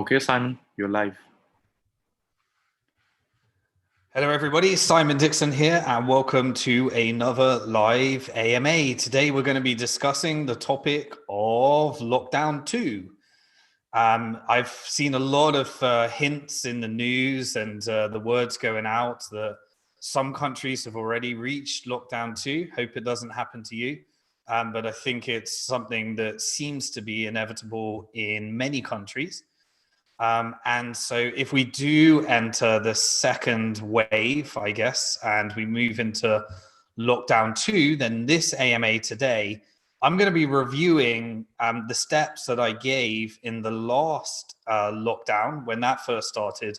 Okay, Simon, you're live. Hello, everybody. Simon Dixon here, and welcome to another live AMA. Today, we're going to be discussing the topic of lockdown 2. I've seen a lot of hints in the news and the words going out that some countries have already reached lockdown 2. Hope it doesn't happen to you. But I think it's something that seems to be inevitable in many countries. And so if we do enter the second wave, I guess, and we move into lockdown 2, then this AMA today, I'm going to be reviewing the steps that I gave in the last lockdown when that first started,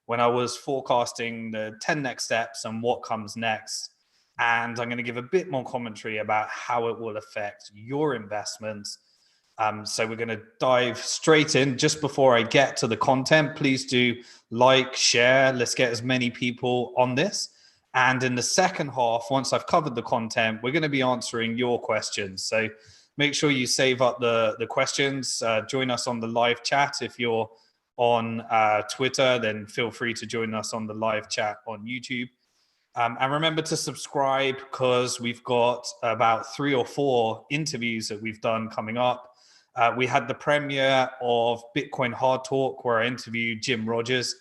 when I was forecasting the 10 next steps and what comes next. And I'm going to give a bit more commentary about how it will affect your investments. So we're going to dive straight in. Just before I get to the content, please do like, share. Let's get as many people on this. And in the second half, once I've covered the content, we're going to be answering your questions. So make sure you save up the questions. Join us on the live chat. If you're on Twitter, then feel free to join us on the live chat on YouTube. And remember to subscribe because we've got about 3 or 4 interviews that we've done coming up. We had the premiere of Bitcoin Hard Talk where I interviewed Jim Rogers.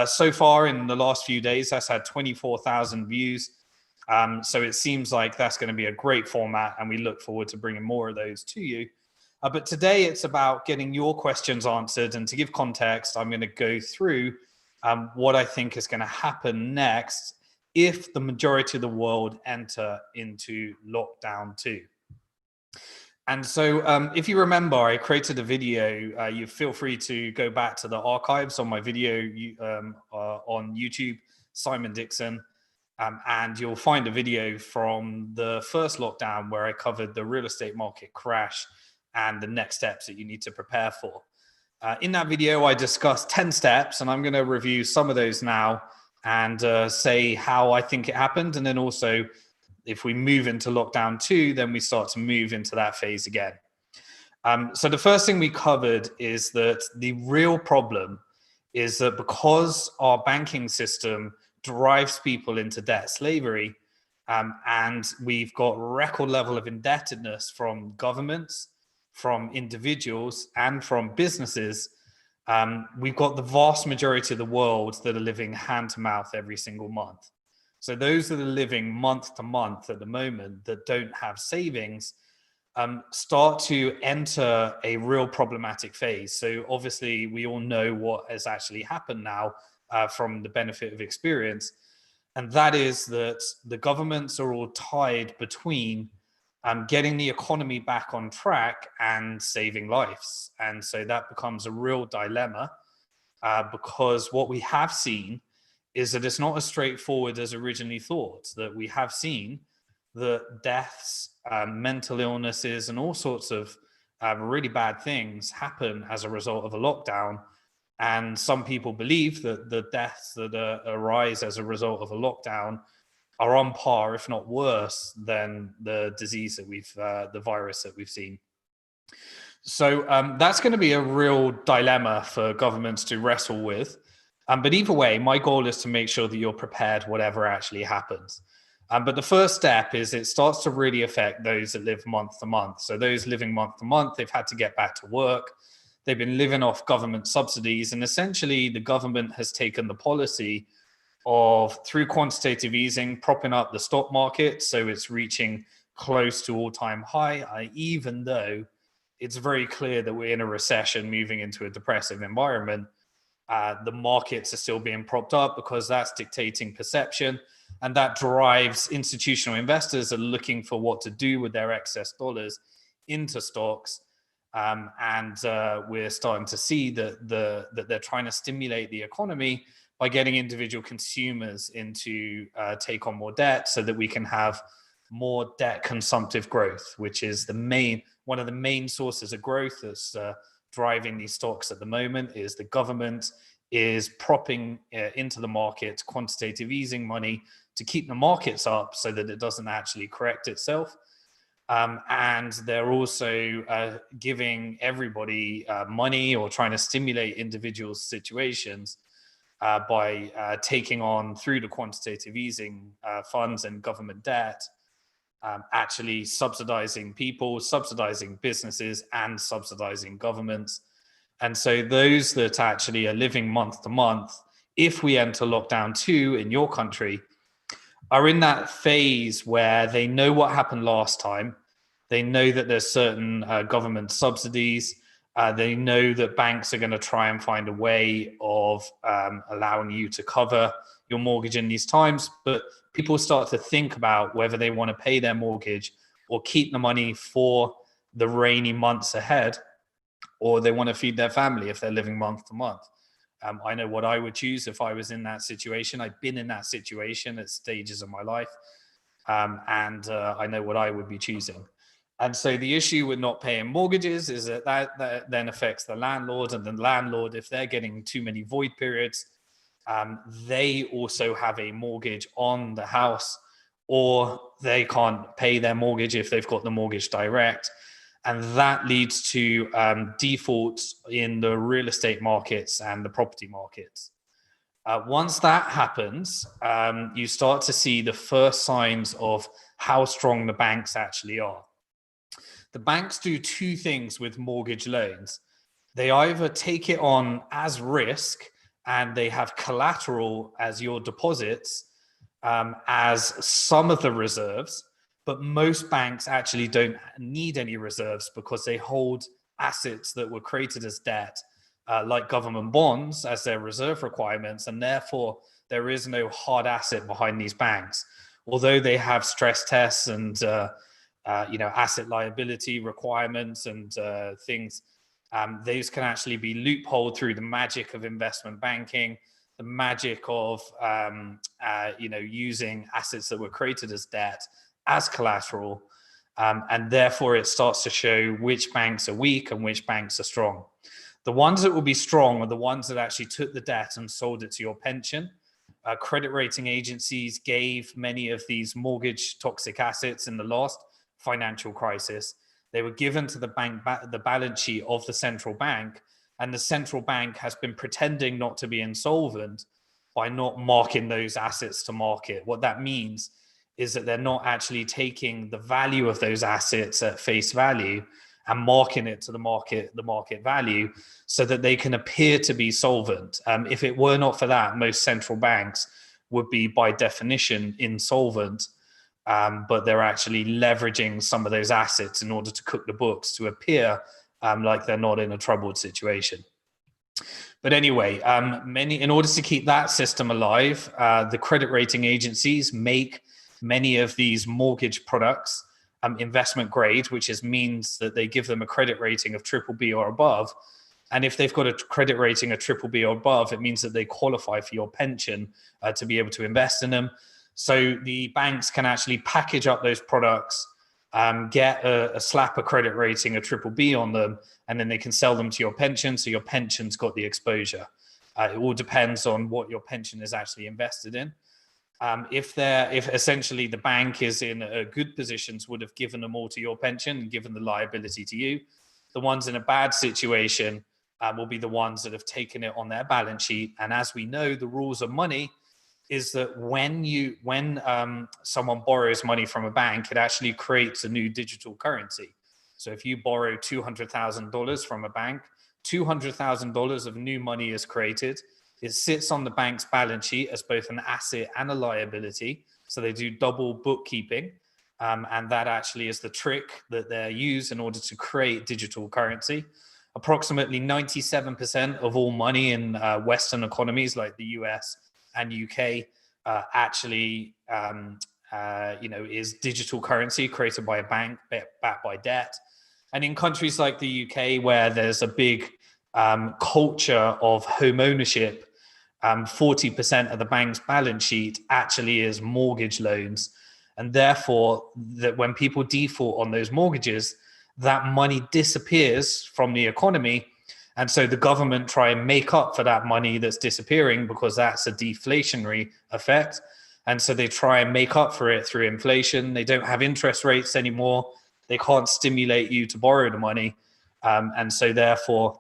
So far in the last few days, that's had 24,000 views. So it seems like that's going to be a great format, and we look forward to bringing more of those to you. But today it's about getting your questions answered. And to give context, I'm going to go through what I think is going to happen next if the majority of the world enter into lockdown 2. And so if you remember, I created a video. You feel free to go back to the archives on my video on YouTube, Simon Dixon, and you'll find a video from the first lockdown where I covered the real estate market crash and the next steps that you need to prepare for. In that video, I discussed 10 steps, and I'm going to review some of those now and say how I think it happened, and then also if we move into lockdown 2, then we start to move into that phase again. So the first thing we covered is that the real problem is that because our banking system drives people into debt slavery, and we've got record level of indebtedness from governments, from individuals, and from businesses, we've got the vast majority of the world that are living hand to mouth every single month. So those that are living month to month at the moment that don't have savings start to enter a real problematic phase. So obviously we all know what has actually happened now from the benefit of experience. And that is that the governments are all tied between getting the economy back on track and saving lives. And so that becomes a real dilemma because what we have seen is that it's not as straightforward as originally thought, that we have seen that deaths, mental illnesses, and all sorts of really bad things happen as a result of a lockdown. And some people believe that the deaths that arise as a result of a lockdown are on par, if not worse, than the disease that the virus that we've seen. So that's going to be a real dilemma for governments to wrestle with. But either way, my goal is to make sure that you're prepared whatever actually happens. But the first step is it starts to really affect those that live month to month. So those living month to month, they've had to get back to work. They've been living off government subsidies. And essentially, the government has taken the policy of, through quantitative easing, propping up the stock market. So it's reaching close to all-time high, even though it's very clear that we're in a recession moving into a depressive environment. The markets are still being propped up because that's dictating perception, and that drives institutional investors are looking for what to do with their excess dollars into stocks. And we're starting to see that they're trying to stimulate the economy by getting individual consumers into take on more debt so that we can have more debt consumptive growth, which is one of the main sources of growth that's driving these stocks at the moment. Is the government is propping into the market quantitative easing money to keep the markets up so that it doesn't actually correct itself. And they're also giving everybody money or trying to stimulate individuals' situations by taking on, through the quantitative easing funds and government debt, actually subsidizing people, subsidizing businesses, and subsidizing governments. And so those that actually are living month to month, if we enter lockdown 2 in your country, are in that phase where they know what happened last time. They know that there's certain government subsidies. They know that banks are going to try and find a way of allowing you to cover your mortgage in these times. But people start to think about whether they want to pay their mortgage or keep the money for the rainy months ahead, or they want to feed their family if they're living month to month. I know what I would choose if I was in that situation. I've been in that situation at stages of my life, and I know what I would be choosing. And so the issue with not paying mortgages is that then affects the landlord, and the landlord, if they're getting too many void periods, they also have a mortgage on the house, or they can't pay their mortgage if they've got the mortgage direct. And that leads to defaults in the real estate markets and the property markets. Once that happens, you start to see the first signs of how strong the banks actually are. The banks do two things with mortgage loans. They either take it on as risk and they have collateral as your deposits, as some of the reserves, but most banks actually don't need any reserves because they hold assets that were created as debt, like government bonds, as their reserve requirements, and therefore there is no hard asset behind these banks. Although they have stress tests and asset liability requirements and things, those can actually be loopholed through the magic of investment banking, the magic of using assets that were created as debt as collateral, and therefore it starts to show which banks are weak and which banks are strong. The ones that will be strong are the ones that actually took the debt and sold it to your pension. Credit rating agencies gave many of these mortgage toxic assets in the last financial crisis. They were given to the bank, the balance sheet of the central bank, and the central bank has been pretending not to be insolvent by not marking those assets to market. What that means is that they're not actually taking the value of those assets at face value and marking it to the market value, so that they can appear to be solvent. If it were not for that, most central banks would be by definition insolvent, but they're actually leveraging some of those assets in order to cook the books to appear like they're not in a troubled situation. But anyway, in order to keep that system alive, the credit rating agencies make many of these mortgage products investment grade, which means that they give them a credit rating of BBB or above. And if they've got a credit rating of BBB or above, it means that they qualify for your pension to be able to invest in them. So the banks can actually package up those products, get a slap a credit rating of BBB on them, and then they can sell them to your pension. So your pension's got the exposure. It all depends on what your pension is actually invested in. If essentially the bank is in a good positions, would have given them all to your pension and given the liability to you. The ones in a bad situation will be the ones that have taken it on their balance sheet. And as we know, the rules of money is that when someone borrows money from a bank, it actually creates a new digital currency. So if you borrow $200,000 from a bank, $200,000 of new money is created. It sits on the bank's balance sheet as both an asset and a liability. So they do double bookkeeping. And that actually is the trick that they use in order to create digital currency. Approximately 97% of all money in Western economies like the US and UK actually is digital currency created by a bank backed by debt. And in countries like the UK, where there's a big culture of home ownership, 40% of the bank's balance sheet actually is mortgage loans. And therefore, that when people default on those mortgages, that money disappears from the economy. And so the government try and make up for that money that's disappearing, because that's a deflationary effect. And so they try and make up for it through inflation. They don't have interest rates anymore. they can't stimulate you to borrow the money. And so therefore,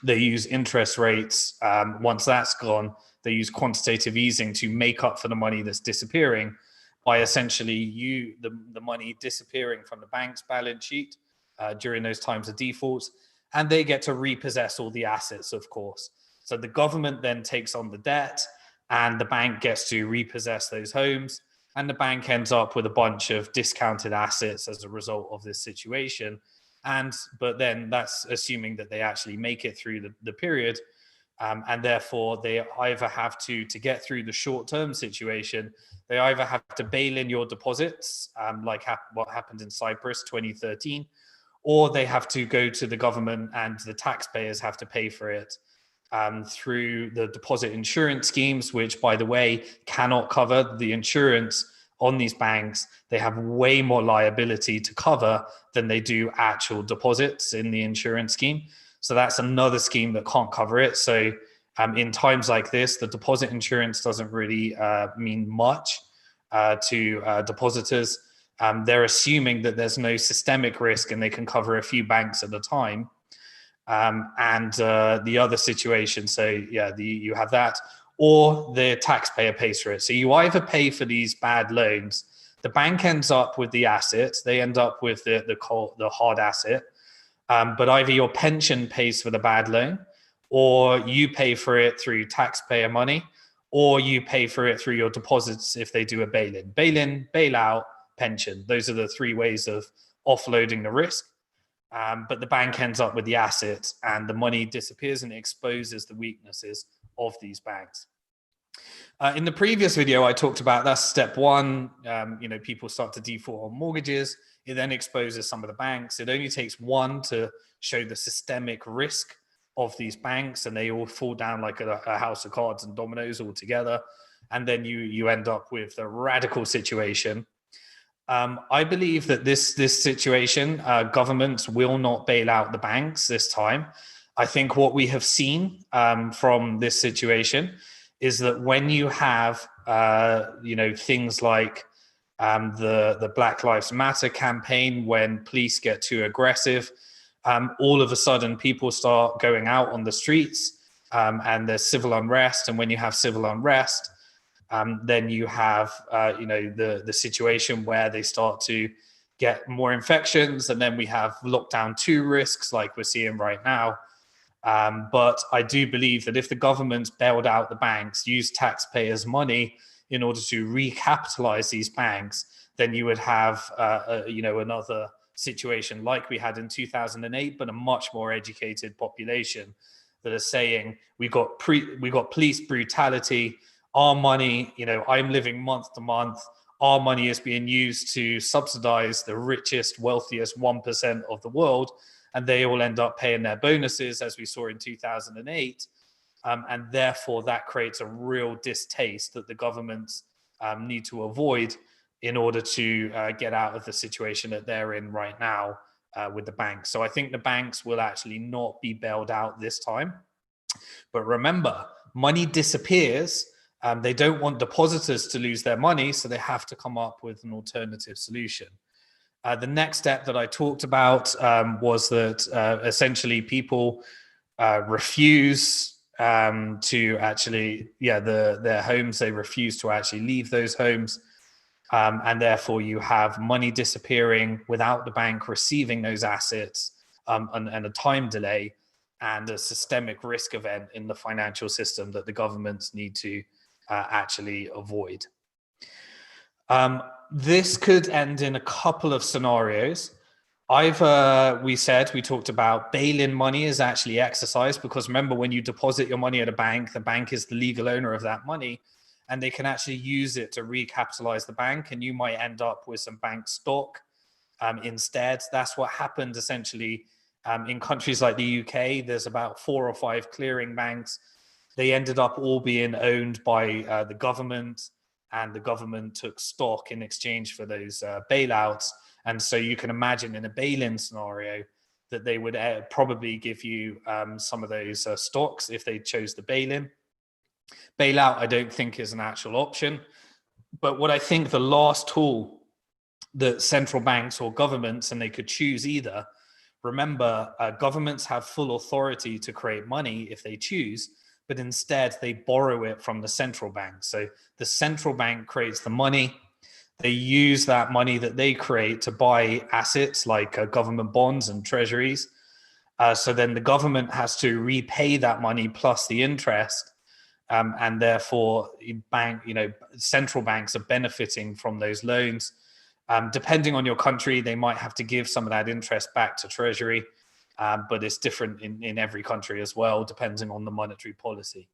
they use interest rates. Once that's gone, they use quantitative easing to make up for the money that's disappearing by essentially the money disappearing from the bank's balance sheet during those times of defaults, and they get to repossess all the assets, of course. So the government then takes on the debt, and the bank gets to repossess those homes, and the bank ends up with a bunch of discounted assets as a result of this situation. But then that's assuming that they actually make it through the period. And therefore, they either have to get through the short-term situation, they either have to bail in your deposits, like what happened in Cyprus 2013, or they have to go to the government and the taxpayers have to pay for it through the deposit insurance schemes, which, by the way, cannot cover the insurance on these banks. They have way more liability to cover than they do actual deposits in the insurance scheme. So that's another scheme that can't cover it. So in times like this, the deposit insurance doesn't really mean much to depositors. They're assuming that there's no systemic risk and they can cover a few banks at a time. And the other situation, so yeah, you have that, or the taxpayer pays for it. So you either pay for these bad loans, the bank ends up with the assets, they end up with the hard asset, but either your pension pays for the bad loan, or you pay for it through taxpayer money, or you pay for it through your deposits if they do a bail-in. Bail-in, bail-out, pension. Those are the three ways of offloading the risk. But the bank ends up with the assets and the money disappears and exposes the weaknesses of these banks. In the previous video, I talked about that's step one. People start to default on mortgages. It then exposes some of the banks. It only takes one to show the systemic risk of these banks, and they all fall down like a house of cards and dominoes all together. And then you end up with a radical situation. I believe that this situation, governments will not bail out the banks this time. I think what we have seen from this situation is that when you have things like the Black Lives Matter campaign, when police get too aggressive, all of a sudden people start going out on the streets and there's civil unrest. And when you have civil unrest, then you have the situation where they start to get more infections, and then we have lockdown 2 risks like we're seeing right now. But I do believe that if the government bailed out the banks, used taxpayers' money in order to recapitalize these banks, then you would have another situation like we had in 2008, but a much more educated population that are saying we got police brutality. Our money, I'm living month to month. Our money is being used to subsidize the richest, wealthiest 1% of the world, and they all end up paying their bonuses, as we saw in 2008. And therefore, that creates a real distaste that the governments need to avoid in order to get out of the situation that they're in right now with the banks. So I think the banks will actually not be bailed out this time. But remember, money disappears. They don't want depositors to lose their money, so they have to come up with an alternative solution. The next step that I talked about was that essentially people refuse to actually, their homes, they refuse to actually leave those homes. And therefore you have money disappearing without the bank receiving those assets, and a time delay and a systemic risk event in the financial system that the governments need to actually avoid. This could end in a couple of scenarios. Either we talked about bail-in money is actually exercised, because remember, when you deposit your money at a bank, the bank is the legal owner of that money, and they can actually use it to recapitalize the bank, and you might end up with some bank stock instead. That's what happened essentially in countries like the UK. There's about 4 or 5 clearing banks. They ended up all being owned by the government, and the government took stock in exchange for those bailouts. And so you can imagine in a bail-in scenario that they would probably give you some of those stocks if they chose the bail-in. Bailout, I don't think, is an actual option. But what I think the last tool that central banks or governments, and they could choose either. Remember, governments have full authority to create money if they choose, but instead they borrow it from the central bank. So the central bank creates the money. They use that money that they create to buy assets like government bonds and treasuries. So then the government has to repay that money plus the interest. And therefore, central banks are benefiting from those loans. Depending on your country, they might have to give some of that interest back to Treasury, but it's different in every country as well, depending on the monetary policy.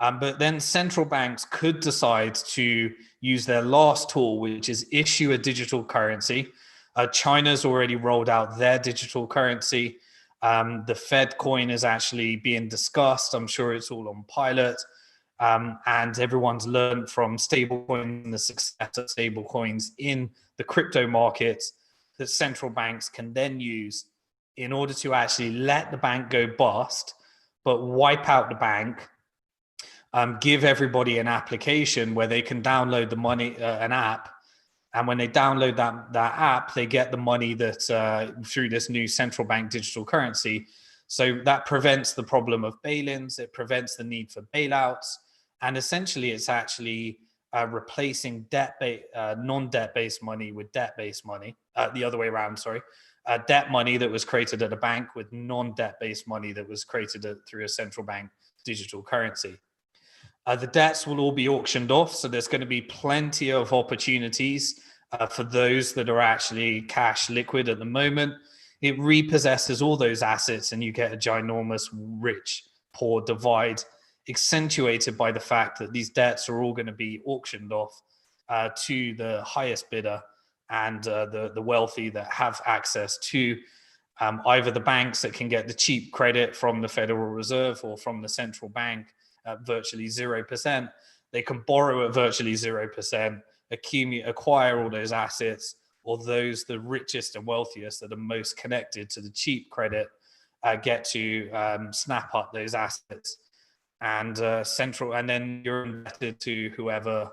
But then central banks could decide to use their last tool, which is issue a digital currency. China's already rolled out their digital currency. The Fed coin is actually being discussed. I'm sure it's all on pilot. And everyone's learned from stablecoins and the success of stablecoins in the crypto markets that central banks can then use in order to actually let the bank go bust, but wipe out the bank, give everybody an application where they can download the money, an app. And when they download that app, they get the money that through this new central bank digital currency. So that prevents the problem of bail-ins. It prevents the need for bailouts. And essentially, it's actually replacing non-debt-based money with debt-based money. The other way around, sorry. Debt money that was created at a bank with non-debt-based money that was created through a central bank digital currency. The debts will all be auctioned off, so there's going to be plenty of opportunities for those that are actually cash liquid at the moment. It repossesses all those assets, and you get a ginormous rich-poor divide, accentuated by the fact that these debts are all going to be auctioned off to the highest bidder and the wealthy that have access to either the banks that can get the cheap credit from the Federal Reserve or from the central bank at virtually 0%. They can borrow at virtually 0%, acquire all those assets, or those, the richest and wealthiest that are most connected to the cheap credit, get to snap up those assets. And then you're indebted to whoever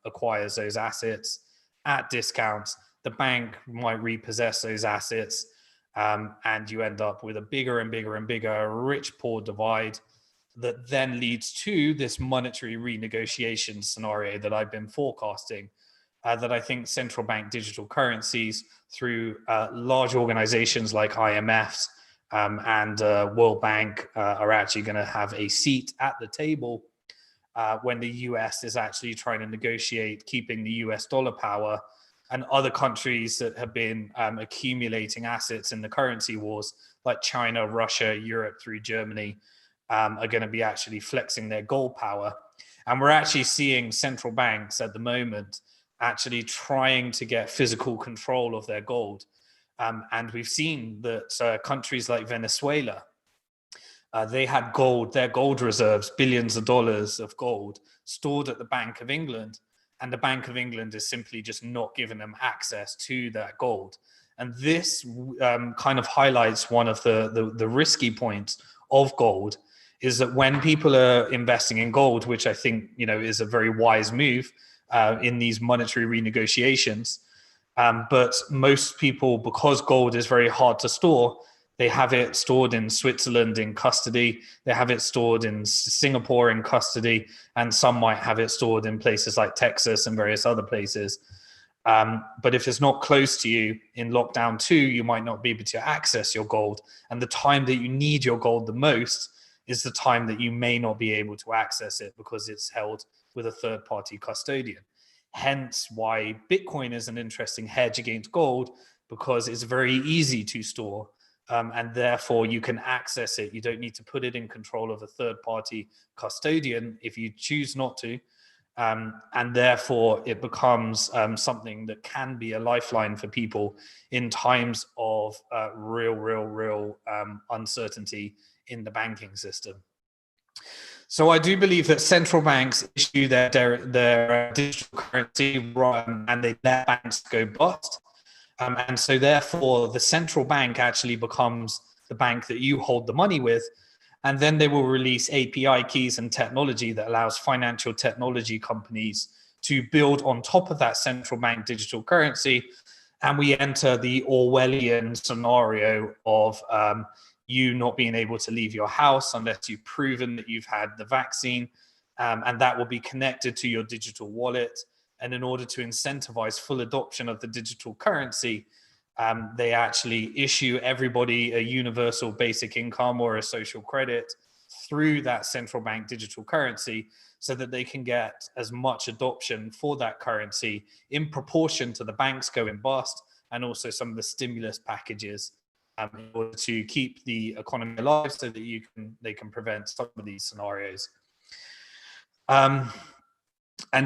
acquires those assets at discounts. The bank might repossess those assets, and you end up with a bigger and bigger and bigger rich-poor divide that then leads to this monetary renegotiation scenario that I've been forecasting, that I think central bank digital currencies through large organizations like IMFs and World Bank are actually going to have a seat at the table when the US is actually trying to negotiate keeping the US dollar power, and other countries that have been accumulating assets in the currency wars, like China, Russia, Europe through Germany, are going to be actually flexing their gold power. And we're actually seeing central banks at the moment actually trying to get physical control of their gold. And we've seen that countries like Venezuela, they had gold, their gold reserves, billions of dollars of gold stored at the Bank of England. And the Bank of England is simply just not giving them access to that gold. And this kind of highlights one of the risky points of gold, is that when people are investing in gold, which I think is a very wise move in these monetary renegotiations, but most people, because gold is very hard to store, they have it stored in Switzerland in custody, they have it stored in Singapore in custody, and some might have it stored in places like Texas and various other places. But if it's not close to you in lockdown 2, you might not be able to access your gold. And the time that you need your gold the most is the time that you may not be able to access it because it's held with a third-party custodian. Hence why Bitcoin is an interesting hedge against gold, because it's very easy to store, and therefore you can access it. You don't need to put it in control of a third-party custodian if you choose not to. And therefore it becomes something that can be a lifeline for people in times of real uncertainty in the banking system. So I do believe that central banks issue their digital currency and they let banks go bust. And so therefore the central bank actually becomes the bank that you hold the money with. And then they will release API keys and technology that allows financial technology companies to build on top of that central bank digital currency. And we enter the Orwellian scenario of you not being able to leave your house unless you've proven that you've had the vaccine. And that will be connected to your digital wallet. And in order to incentivize full adoption of the digital currency, they actually issue everybody a universal basic income or a social credit through that central bank digital currency, so that they can get as much adoption for that currency in proportion to the banks going bust and also some of the stimulus packages in order to keep the economy alive, so that they can prevent some of these scenarios. And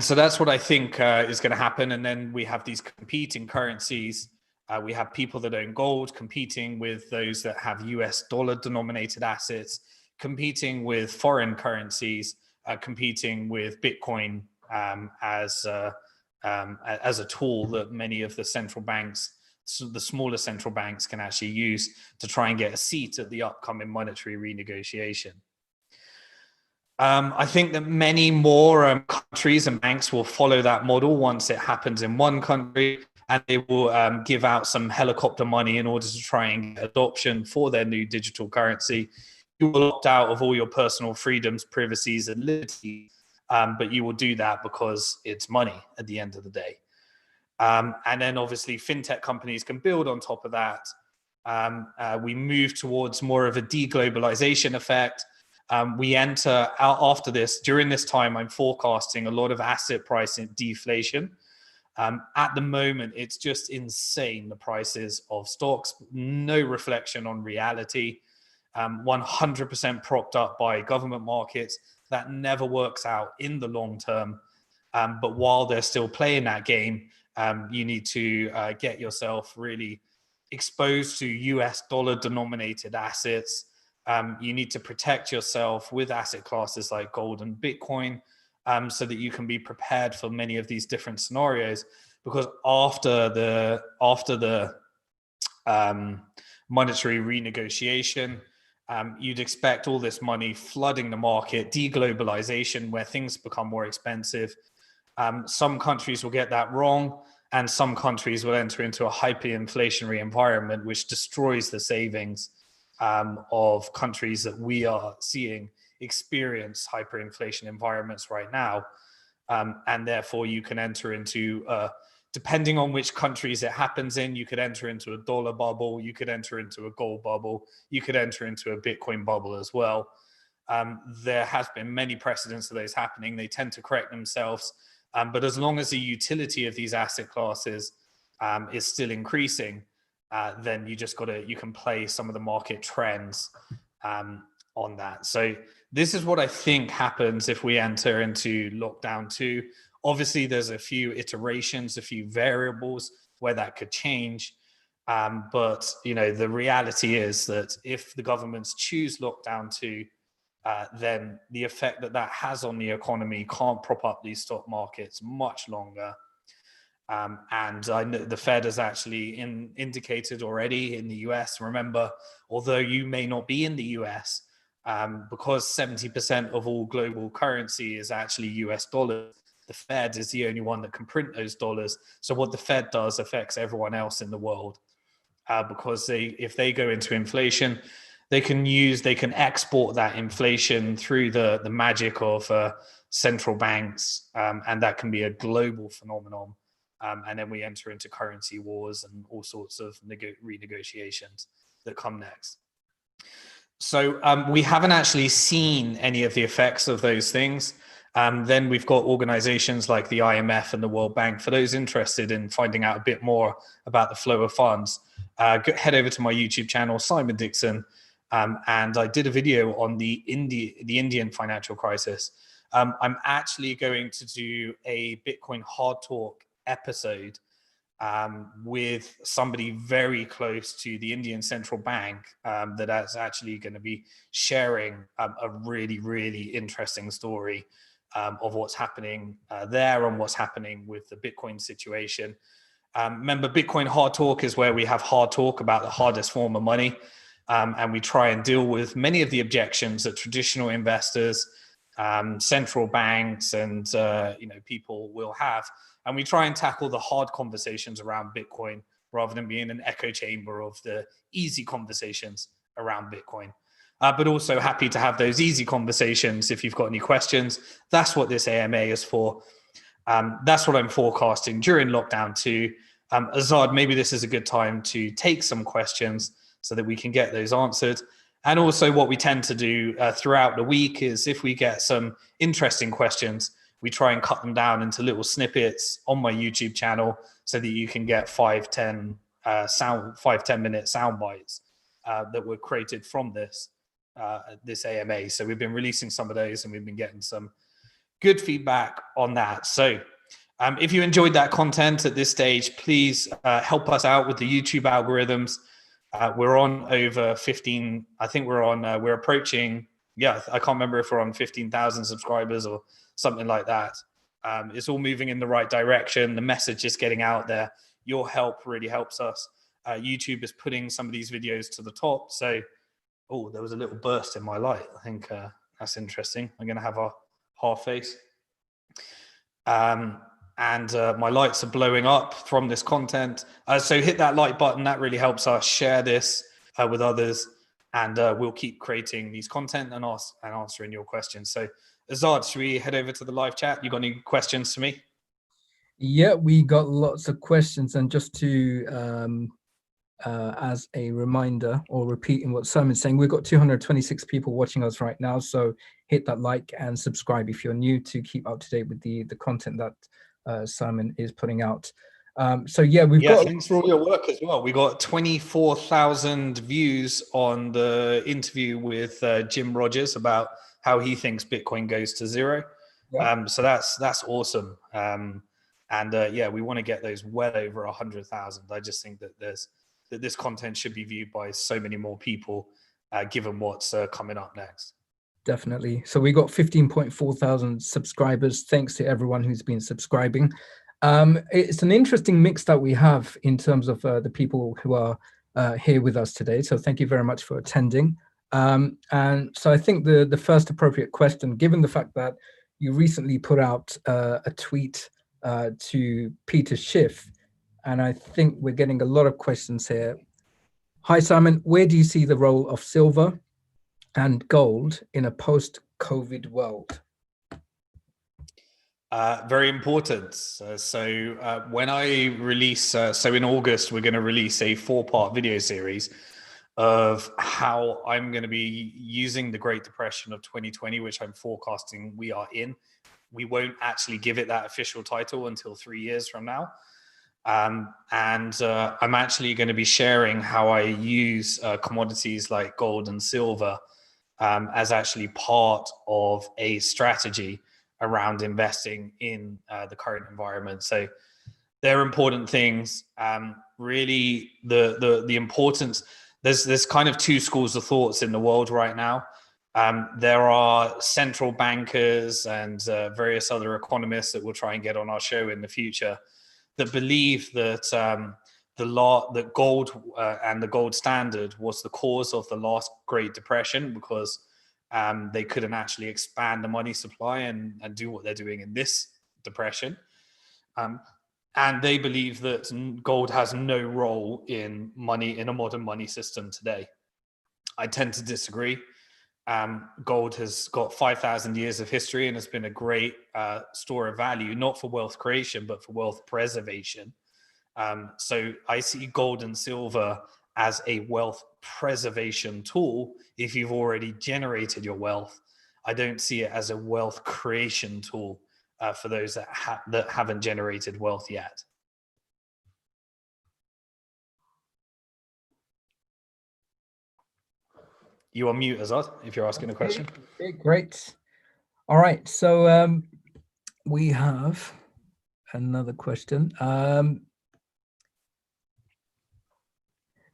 so that's what I think is going to happen. And then we have these competing currencies. We have people that own gold competing with those that have US dollar denominated assets, competing with foreign currencies, competing with Bitcoin as a tool that many of the central banks, the smaller central banks, can actually use to try and get a seat at the upcoming monetary renegotiation. I think that many more countries and banks will follow that model once it happens in one country, and they will give out some helicopter money in order to try and get adoption for their new digital currency. You will opt out of all your personal freedoms, privacies, and liberties, but you will do that because it's money at the end of the day. And then obviously FinTech companies can build on top of that. We move towards more of a deglobalization effect. We enter out after this. During this time, I'm forecasting a lot of asset price deflation. At the moment, it's just insane, the prices of stocks, no reflection on reality, 100% propped up by government markets. That never works out in the long term. But while they're still playing that game, you need to get yourself really exposed to US dollar denominated assets. You need to protect yourself with asset classes like gold and Bitcoin, so that you can be prepared for many of these different scenarios. Because after the monetary renegotiation, you'd expect all this money flooding the market, deglobalization, where things become more expensive. Some countries will get that wrong, and some countries will enter into a hyperinflationary environment, which destroys the savings of countries that we are seeing experience hyperinflation environments right now. And therefore you can enter into, depending on which countries it happens in, you could enter into a dollar bubble, you could enter into a gold bubble, you could enter into a Bitcoin bubble as well. There has been many precedents of those happening. They tend to correct themselves. But as long as the utility of these asset classes is still increasing, then you can play some of the market trends on that. So this is what I think happens if we enter into lockdown 2. Obviously, there's a few iterations, a few variables where that could change. But the reality is that if the governments choose lockdown 2, then the effect that has on the economy can't prop up these stock markets much longer. And I know the Fed has actually indicated already in the US. Remember, although you may not be in the US, because 70% of all global currency is actually US dollars, the Fed is the only one that can print those dollars. So what the Fed does affects everyone else in the world, because if they go into inflation, they can export that inflation through the magic of central banks, and that can be a global phenomenon. And then we enter into currency wars and all sorts of renegotiations that come next. So we haven't actually seen any of the effects of those things. Then we've got organizations like the IMF and the World Bank. For those interested in finding out a bit more about the flow of funds, head over to my YouTube channel, Simon Dixon. And I did a video on the Indian financial crisis. I'm actually going to do a Bitcoin Hard Talk episode with somebody very close to the Indian central bank that is actually going to be sharing a really, really interesting story of what's happening there and what's happening with the Bitcoin situation. Remember, Bitcoin Hard Talk is where we have hard talk about the hardest form of money. And we try and deal with many of the objections that traditional investors central banks and people will have, and we try and tackle the hard conversations around Bitcoin rather than being an echo chamber of the easy conversations around Bitcoin. But also happy to have those easy conversations if you've got any questions. That's what this AMA is for. That's what I'm forecasting during lockdown too. Azad, maybe this is a good time to take some questions so that we can get those answered. And also what we tend to do throughout the week is if we get some interesting questions, we try and cut them down into little snippets on my YouTube channel so that you can get 5-10 minute sound bites that were created from this AMA. So we've been releasing some of those and we've been getting some good feedback on that. So if you enjoyed that content at this stage, please help us out with the YouTube algorithms. We're on over 15, I think we're approaching, I can't remember if we're on 15,000 subscribers or something like that. It's all moving in the right direction. The message is getting out there. Your help really helps us. YouTube is putting some of these videos to the top. So, there was a little burst in my light. I think that's interesting. I'm going to have a half face. And my lights are blowing up from this content. So hit that like button. That really helps us share this with others. And we'll keep creating these content and answering your questions. So Azad, should we head over to the live chat? You got any questions for me? Yeah, we got lots of questions. And just to, as a reminder or repeating what Simon's saying, we've got 226 people watching us right now. So hit that like and subscribe if you're new to keep up to date with the content that Simon is putting out. We've got. Thanks for all your work as well. We got 24,000 views on the interview with Jim Rogers about how he thinks Bitcoin goes to zero. Yeah. So that's awesome. We want to get those well over 100,000. I just think that this content should be viewed by so many more people, given what's coming up next. Definitely. So we got 15.4 thousand subscribers. Thanks to everyone who's been subscribing. It's an interesting mix that we have in terms of the people who are here with us today. So thank you very much for attending. And so I think the first appropriate question, given the fact that you recently put out a tweet to Peter Schiff, and I think we're getting a lot of questions here. Hi, Simon. Where do you see the role of silver and gold in a post-COVID world? Very important. When I release, in August, we're going to release a 4-part video series of how I'm going to be using the Great Depression of 2020, which I'm forecasting we are in. We won't actually give it that official title until 3 years from now. I'm actually going to be sharing how I use commodities like gold and silver as actually part of a strategy around investing in the current environment. So they're important things. Really, the importance. There's kind of 2 schools of thoughts in the world right now. There are central bankers and various other economists that will try and get on our show in the future that believe that that gold and the gold standard was the cause of the last Great Depression because they couldn't actually expand the money supply and do what they're doing in this depression. And they believe that gold has no role in money, in a modern money system today. I tend to disagree. Gold has got 5,000 years of history and has been a great store of value, not for wealth creation, but for wealth preservation. So I see gold and silver as a wealth preservation tool if you've already generated your wealth. I don't see it as a wealth creation tool for those that haven't generated wealth yet. You are mute, Azad, if you're asking a question. Okay, great. All right, so we have another question.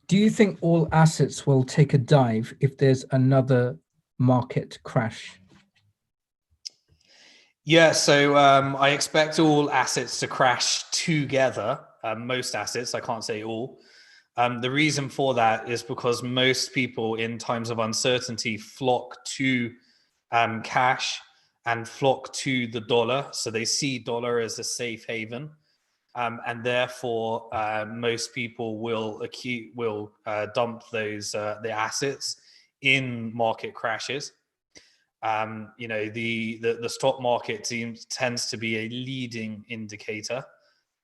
Do you think all assets will take a dive if there's another market crash? Yeah, so I expect all assets to crash together. Most assets, I can't say all. The reason for that is because most people in times of uncertainty flock to cash and flock to the dollar. So they see dollar as a safe haven. And therefore, most people will dump those the assets in market crashes. The stock market tends to be a leading indicator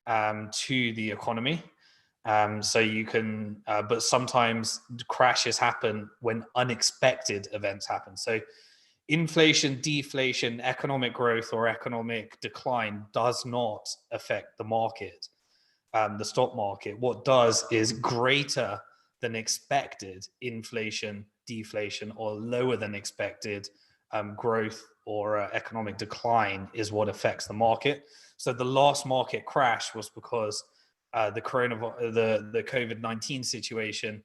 to the economy. So you can, but sometimes crashes happen when unexpected events happen. So inflation, deflation, economic growth, or economic decline does not affect the market, the stock market. What does is greater than expected inflation, deflation, or lower than expected growth or economic decline is what affects the market. So the last market crash was because the COVID-19 situation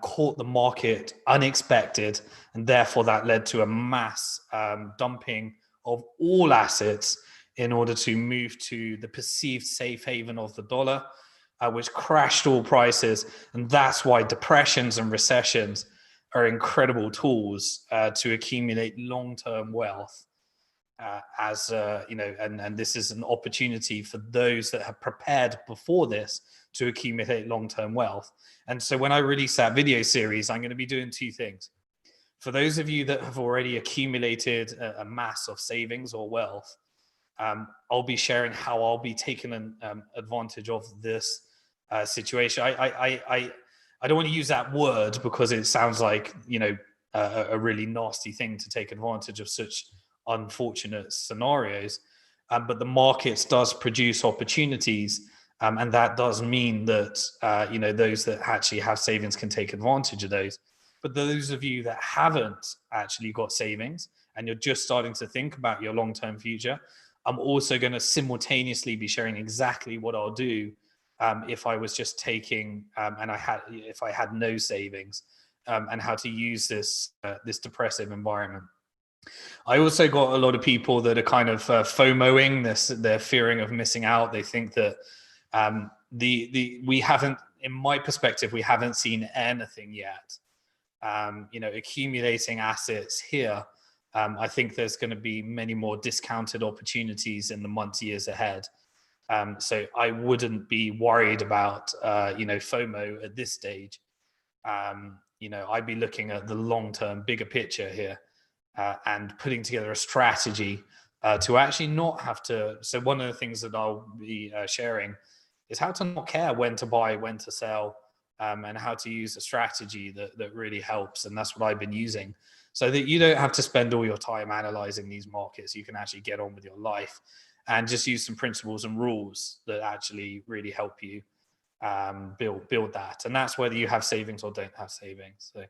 caught the market unexpected, and therefore that led to a mass dumping of all assets in order to move to the perceived safe haven of the dollar, which crashed all prices. And that's why depressions and recessions are incredible tools to accumulate long-term wealth. And this is an opportunity for those that have prepared before this to accumulate long-term wealth. And so when I release that video series, I'm going to be doing two things. For those of you that have already accumulated a mass of savings or wealth, I'll be sharing how I'll be taking advantage of this situation. I don't want to use that word because it sounds like, a really nasty thing to take advantage of such unfortunate scenarios. But the markets does produce opportunities. And that does mean that, those that actually have savings can take advantage of those. But those of you that haven't actually got savings and you're just starting to think about your long-term future, I'm also going to simultaneously be sharing exactly what I'll do if I was just taking if I had no savings, and how to use this depressive environment. I also got a lot of people that are kind of FOMOing this. They're fearing of missing out. They think that we haven't, in my perspective, we haven't seen anything yet. Accumulating assets here. I think there's going to be many more discounted opportunities in the months, years ahead. So I wouldn't be worried about, FOMO at this stage. I'd be looking at the long-term, bigger picture here, and putting together a strategy to actually not have to. So one of the things that I'll be sharing is how to not care when to buy, when to sell, and how to use a strategy that really helps. And that's what I've been using, so that you don't have to spend all your time analyzing these markets. You can actually get on with your life and just use some principles and rules that actually really help you build that. And that's whether you have savings or don't have savings. So.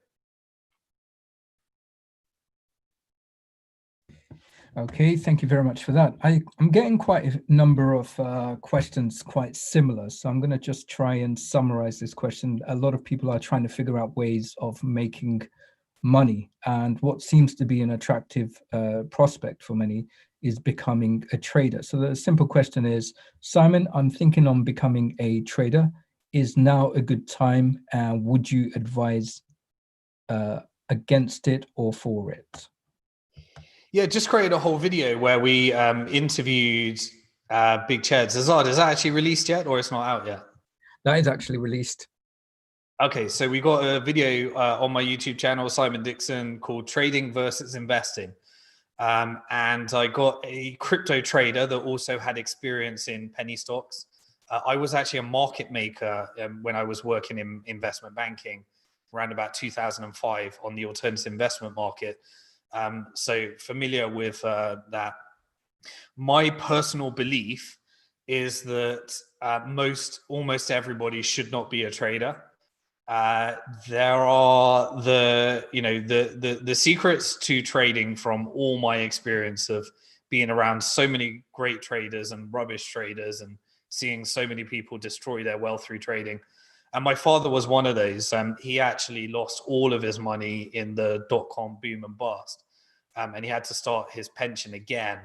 Okay, thank you very much for that. I'm getting quite a number of questions quite similar, so I'm going to just try and summarize this question. A lot of people are trying to figure out ways of making money, and what seems to be an attractive prospect for many is becoming a trader. So the simple question is, Simon, I'm thinking on becoming a trader. Is now a good time? Would you advise against it or for it? Yeah, just created a whole video where we interviewed Big Chairs. Azad, is that actually released yet, or it's not out yet? That is actually released. Okay, so we got a video on my YouTube channel, Simon Dixon, called Trading versus Investing. And I got a crypto trader that also had experience in penny stocks. I was actually a market maker when I was working in investment banking around about 2005 on the alternative investment market. So familiar with that. My personal belief is that almost everybody should not be a trader. There are the secrets to trading from all my experience of being around so many great traders and rubbish traders and seeing so many people destroy their wealth through trading. And my father was one of those. He actually lost all of his money in the dot-com boom and bust. And he had to start his pension again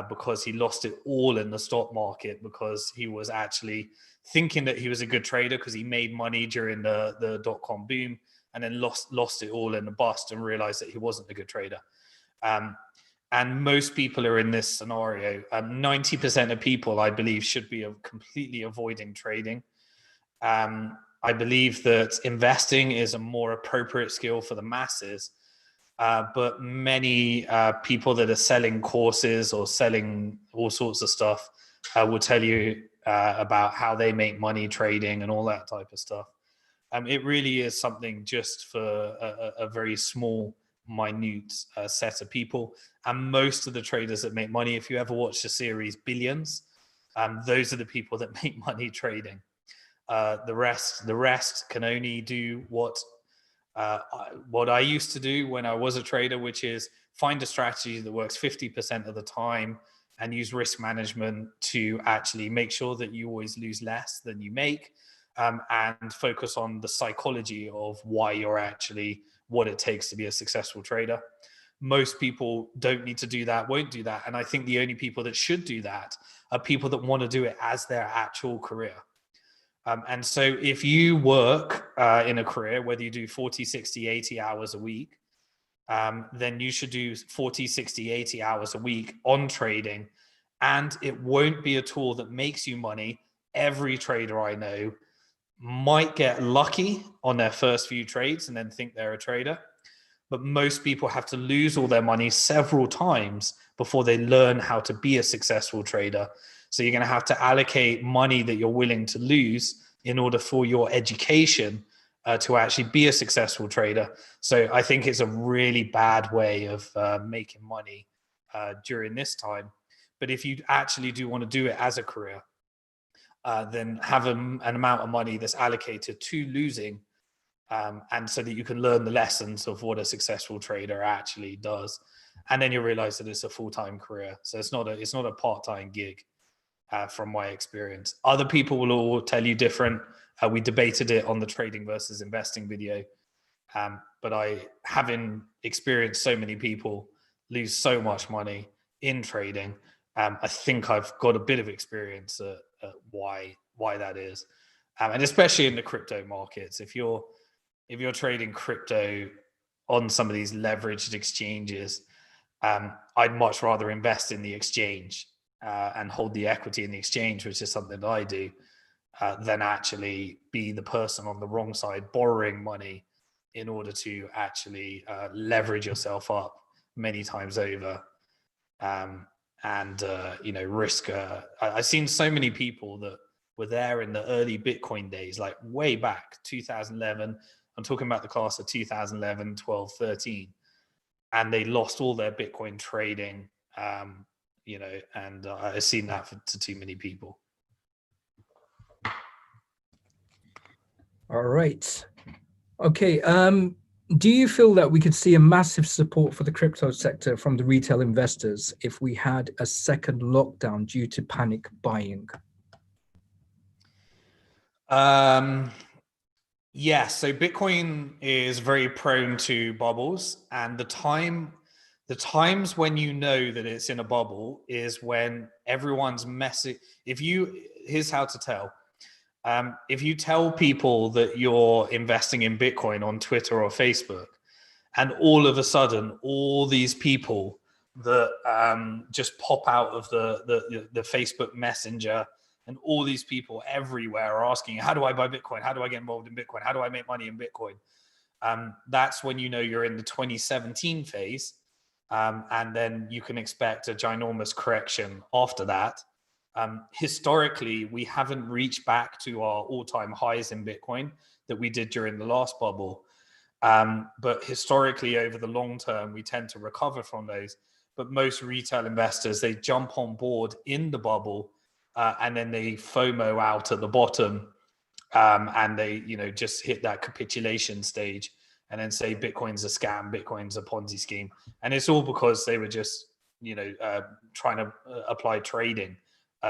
because he lost it all in the stock market, because he was actually thinking that he was a good trader because he made money during the dot-com boom, and then lost it all in the bust and realized that he wasn't a good trader. And most people are in this scenario. 90% of people, I believe, should be completely avoiding trading. I believe that investing is a more appropriate skill for the masses. But many people that are selling courses or selling all sorts of stuff will tell you about how they make money trading and all that type of stuff. It really is something just for a very small, minute set of people. And most of the traders that make money, if you ever watch the series Billions, those are the people that make money trading. The rest can only do what I used to do when I was a trader, which is find a strategy that works 50% of the time and use risk management to actually make sure that you always lose less than you make, and focus on the psychology of why you're actually what it takes to be a successful trader. Most people don't need to do that, won't do that. And I think the only people that should do that are people that want to do it as their actual career. And so if you work in a career, whether you do 40, 60, 80 hours a week, then you should do 40, 60, 80 hours a week on trading. And it won't be a tool that makes you money. Every trader I know might get lucky on their first few trades and then think they're a trader. But most people have to lose all their money several times before they learn how to be a successful trader. So you're going to have to allocate money that you're willing to lose in order for your education to actually be a successful trader. So I think it's a really bad way of making money during this time. But if you actually do want to do it as a career, then have an amount of money that's allocated to losing, and so that you can learn the lessons of what a successful trader actually does. And then you realize that it's a full-time career. So it's not a part-time gig. From my experience, other people will all tell you different. We debated it on the trading versus investing video, but having experienced so many people lose so much money in trading, I think I've got a bit of experience at why that is, and especially in the crypto markets. If you're trading crypto on some of these leveraged exchanges, I'd much rather invest in the exchange and hold the equity in the exchange, which is something that I do, than actually be the person on the wrong side borrowing money in order to actually leverage yourself up many times over, and risk. I've seen so many people that were there in the early Bitcoin days, like way back 2011. I'm talking about the class of 2011, 12, 13, and they lost all their Bitcoin trading. And I've seen that to too many people. All right. Okay. Do you feel that we could see a massive support for the crypto sector from the retail investors if we had a second lockdown due to panic buying? Yes. So Bitcoin is very prone to bubbles, and the times when you know that it's in a bubble is when everyone's messy. Here's how to tell. If you tell people that you're investing in Bitcoin on Twitter or Facebook, and all of a sudden, all these people that just pop out of the Facebook Messenger, and all these people everywhere are asking, how do I buy Bitcoin? How do I get involved in Bitcoin? How do I make money in Bitcoin? That's when you know you're in the 2017 phase. And then you can expect a ginormous correction after that. Historically, we haven't reached back to our all-time highs in Bitcoin that we did during the last bubble. But historically, over the long term, we tend to recover from those. But most retail investors, they jump on board in the bubble, and then they FOMO out at the bottom, and they just hit that capitulation stage and then say Bitcoin's a scam, Bitcoin's a Ponzi scheme. And it's all because they were just trying to apply trading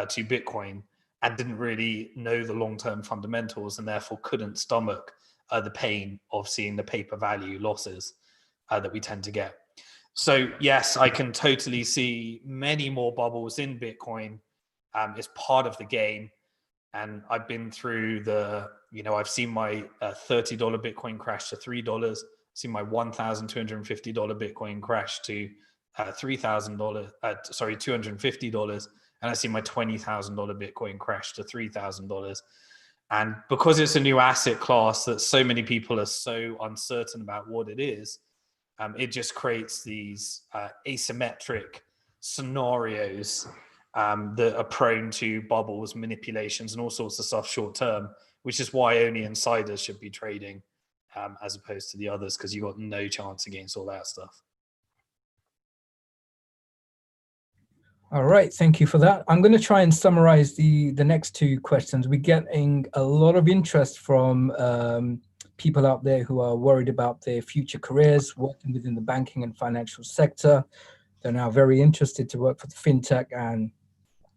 to Bitcoin and didn't really know the long-term fundamentals, and therefore couldn't stomach the pain of seeing the paper value losses that we tend to get. So yes, I can totally see many more bubbles in Bitcoin. It's part of the game. And I've been through I've seen my $30 Bitcoin crash to $3, seen my $1,250 Bitcoin crash to $3,000, $250, and I see my $20,000 Bitcoin crash to $3,000. And because it's a new asset class that so many people are so uncertain about what it is, it just creates these asymmetric scenarios that are prone to bubbles, manipulations, and all sorts of stuff short term, which is why only insiders should be trading as opposed to the others, because you've got no chance against all that stuff. All right, thank you for that. I'm going to try and summarize the next two questions. We're getting a lot of interest from people out there who are worried about their future careers working within the banking and financial sector. They're now very interested to work for the FinTech and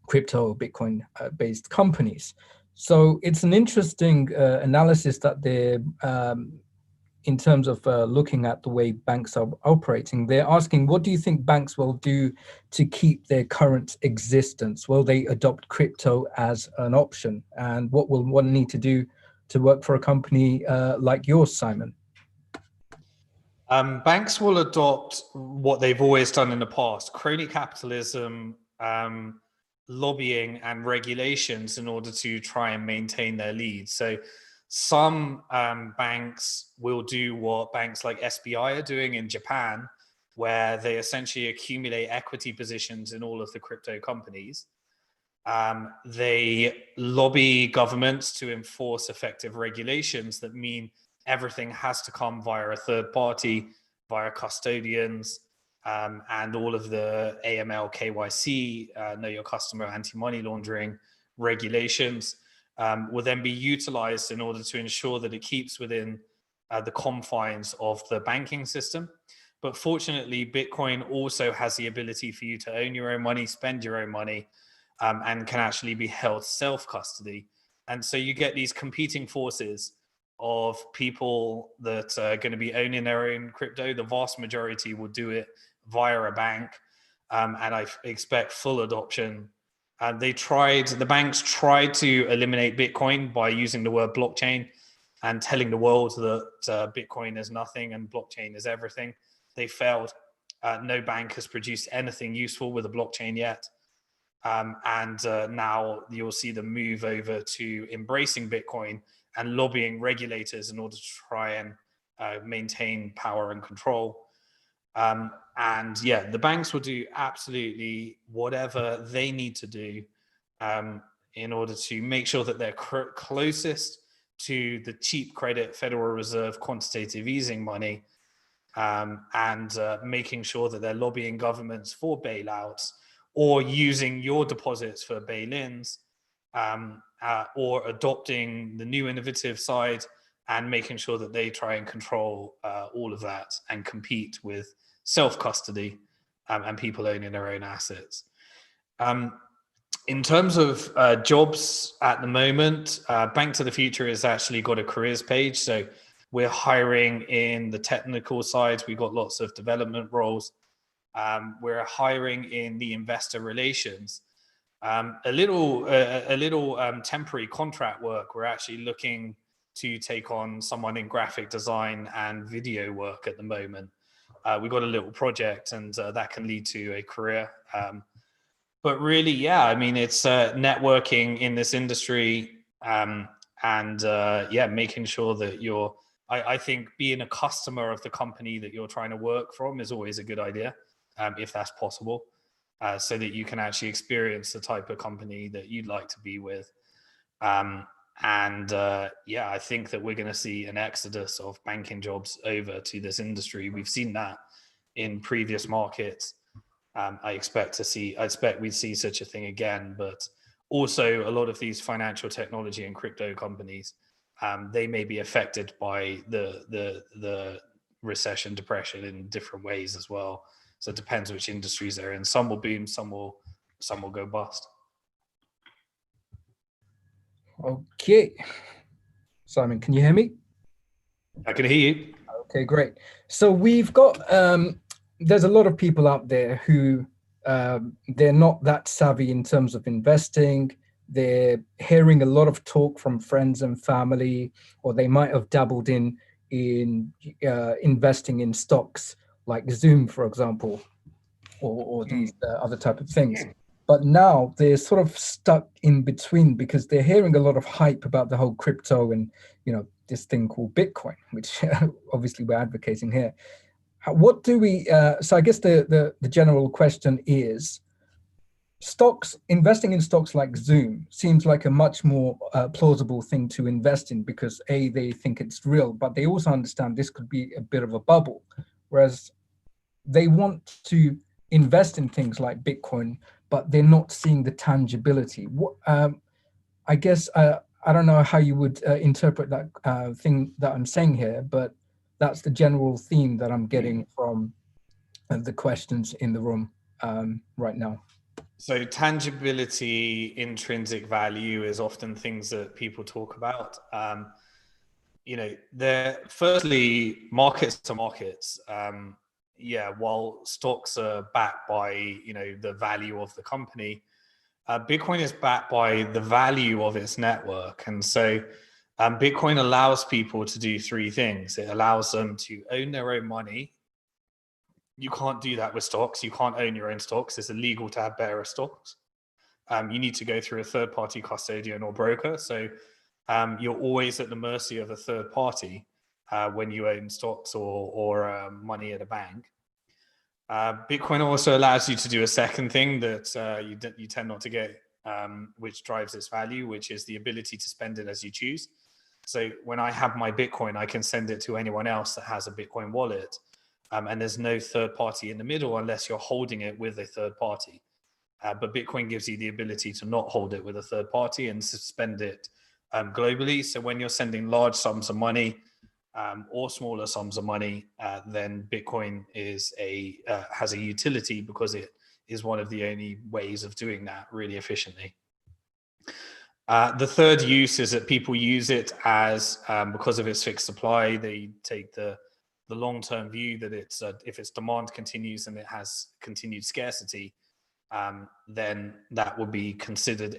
crypto Bitcoin based companies. So it's an interesting analysis that they're in terms of looking at the way banks are operating. They're asking, what do you think banks will do to keep their current existence? Will they adopt crypto as an option? And what will one need to do to work for a company like yours, Simon? Banks will adopt what they've always done in the past: crony capitalism, lobbying, and regulations in order to try and maintain their lead. So some banks will do what banks like SBI are doing in Japan, where they essentially accumulate equity positions in all of the crypto companies. They lobby governments to enforce effective regulations that mean everything has to come via a third party, via custodians, and all of the AML, KYC, know your customer, anti-money laundering regulations will then be utilized in order to ensure that it keeps within the confines of the banking system. But fortunately, Bitcoin also has the ability for you to own your own money, spend your own money, and can actually be held self-custody. And so you get these competing forces of people that are going to be owning their own crypto. The vast majority will do it via a bank, and I expect full adoption. The banks tried to eliminate Bitcoin by using the word blockchain and telling the world that Bitcoin is nothing and blockchain is everything. They failed. No bank has produced anything useful with a blockchain yet. Now you'll see them move over to embracing Bitcoin and lobbying regulators in order to try and maintain power and control. The banks will do absolutely whatever they need to do in order to make sure that they're closest to the cheap credit Federal Reserve quantitative easing money, and making sure that they're lobbying governments for bailouts or using your deposits for bail-ins, or adopting the new innovative side and making sure that they try and control all of that and compete with self-custody and people owning their own assets. In terms of jobs at the moment, Bank to the Future has actually got a careers page. So we're hiring in the technical side. We've got lots of development roles. We're hiring in the investor relations. A little temporary contract work. We're actually looking to take on someone in graphic design and video work at the moment. We've got a little project, and that can lead to a career. But really, yeah, I mean, it's networking in this industry, making sure that I think being a customer of the company that you're trying to work from is always a good idea, if that's possible, so that you can actually experience the type of company that you'd like to be with. I think that we're going to see an exodus of banking jobs over to this industry. We've seen that in previous markets. I expect we'd see such a thing again, but also a lot of these financial technology and crypto companies, they may be affected by the recession, depression in different ways as well. So it depends which industries they're in. Some will boom, some will go bust. Okay. Simon, can you hear me? I can hear you. Okay, great. So we've got, there's a lot of people out there who they're not that savvy in terms of investing. They're hearing a lot of talk from friends and family, or they might have dabbled in investing in stocks like Zoom, for example. or these other type of things. But now they're sort of stuck in between because they're hearing a lot of hype about the whole crypto and, this thing called Bitcoin, which obviously we're advocating here. What do we, so I guess the general question is, investing in stocks like Zoom seems like a much more plausible thing to invest in because they think it's real, but they also understand this could be a bit of a bubble, whereas they want to invest in things like Bitcoin, but they're not seeing the tangibility. I guess I don't know how you would interpret that thing that I'm saying here, but that's the general theme that I'm getting from the questions in the room right now. So tangibility, intrinsic value is often things that people talk about. Firstly, markets to markets. While stocks are backed by, the value of the company, Bitcoin is backed by the value of its network. And so Bitcoin allows people to do three things. It allows them to own their own money. You can't do that with stocks. You can't own your own stocks. It's illegal to have bearer stocks. You need to go through a third-party custodian or broker. So you're always at the mercy of a third party when you own stocks or money at a bank. Bitcoin also allows you to do a second thing that you tend not to get, which drives its value, which is the ability to spend it as you choose. So when I have my Bitcoin, I can send it to anyone else that has a Bitcoin wallet. And there's no third party in the middle unless you're holding it with a third party. But Bitcoin gives you the ability to not hold it with a third party and suspend it globally. So when you're sending large sums of money or smaller sums of money, then Bitcoin has a utility because it is one of the only ways of doing that really efficiently. The third use is that people use it as, because of its fixed supply, they take the long-term view that if its demand continues and it has continued scarcity, then that would be considered